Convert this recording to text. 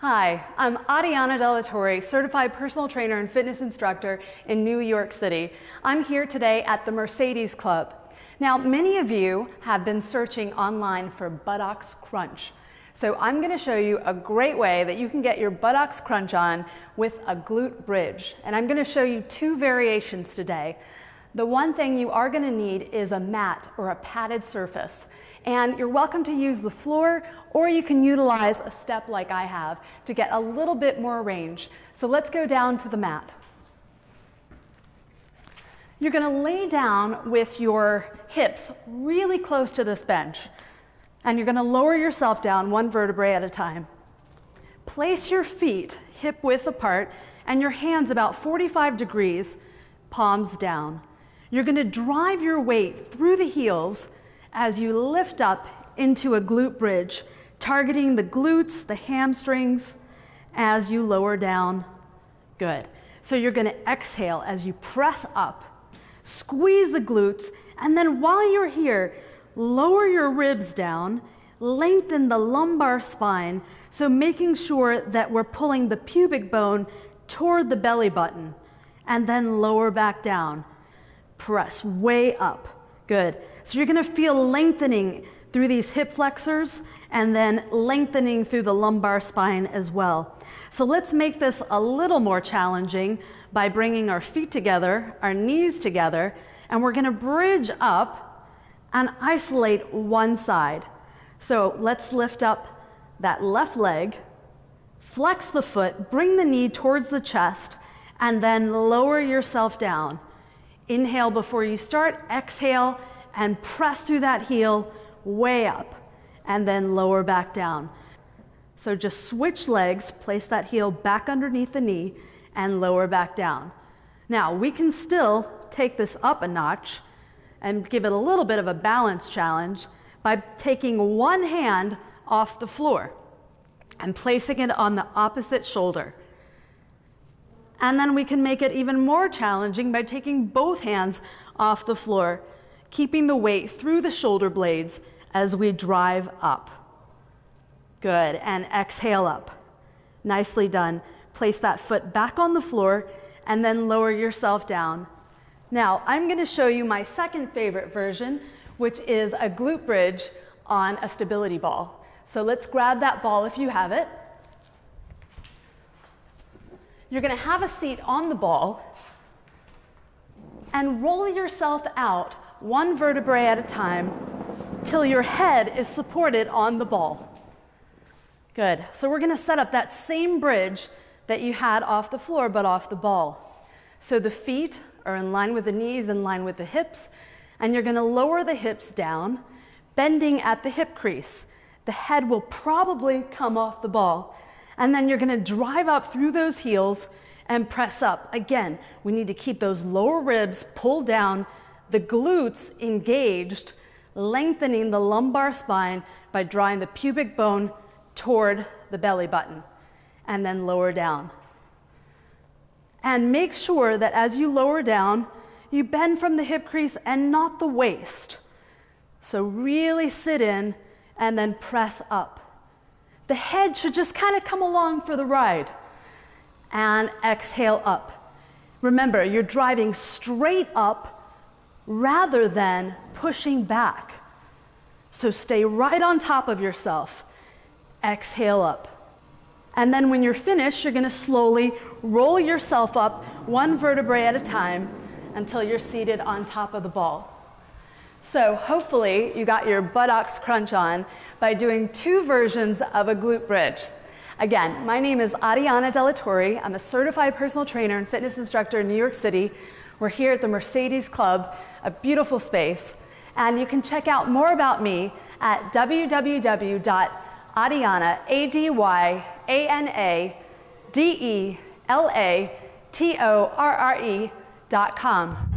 Hi, I'm Adyana delaTorre, certified personal trainer and fitness instructor in New York City. I'm here today at the Mercedes Club. Now, many of you have been searching online for buttocks crunch. So I'm going to show you a great way that you can get your buttocks crunch on with a glute bridge. And I'm going to show you two variations today. The one thing you are going to need is a mat or a padded surface. And you're welcome to use the floor, or you can utilize a step like I have to get a little bit more range. So let's go down to the mat. You're going to lay down with your hips really close to this bench. And you're going to lower yourself down one vertebrae at a time. Place your feet hip width apart and your hands about 45 degrees, palms down. You're going to drive your weight through the heels as you lift up into a glute bridge, targeting the glutes, the hamstrings, as you lower down. Good. So you're going to exhale as you press up, squeeze the glutes, and then while you're here, lower your ribs down, lengthen the lumbar spine, so making sure that we're pulling the pubic bone toward the belly button, and then lower back down. Press way up. Good. So you're going to feel lengthening through these hip flexors and then lengthening through the lumbar spine as well. So let's make this a little more challenging by bringing our feet together, our knees together, and we're going to bridge up and isolate one side. So let's lift up that left leg, flex the foot, bring the knee towards the chest, and then lower yourself down. Inhale before you start, exhale, and press through that heel way up, and then lower back down. So just switch legs, place that heel back underneath the knee, and lower back down. Now, we can still take this up a notch and give it a little bit of a balance challenge by taking one hand off the floor and placing it on the opposite shoulder. And then we can make it even more challenging by taking both hands off the floor, keeping the weight through the shoulder blades as we drive up. Good, and exhale up. Nicely done. Place that foot back on the floor and then lower yourself down. Now, I'm going to show you my second favorite version, which is a glute bridge on a stability ball. So let's grab that ball if you have it. You're going to have a seat on the ball and roll yourself out one vertebrae at a time till your head is supported on the ball. Good. So we're going to set up that same bridge that you had off the floor but off the ball. So the feet are in line with the knees, in line with the hips, and you're going to lower the hips down, bending at the hip crease. The head will probably come off the ball, and then you're going to drive up through those heels and press up. Again, we need to keep those lower ribs pulled down, the glutes engaged, lengthening the lumbar spine by drawing the pubic bone toward the belly button, and then lower down. And make sure that as you lower down, you bend from the hip crease and not the waist. So really sit in and then press up. The head should just kind of come along for the ride. And exhale up. Remember, you're driving straight up rather than pushing back. So stay right on top of yourself. Exhale up. And then when you're finished, you're going to slowly roll yourself up one vertebrae at a time until you're seated on top of the ball. So hopefully you got your buttocks crunch on by doing two versions of a glute bridge. Again, my name is Adyana delaTorre. I'm a certified personal trainer and fitness instructor in New York City. We're here at the Mercedes Club, a beautiful space. And you can check out more about me at www.adyanadelatore.com.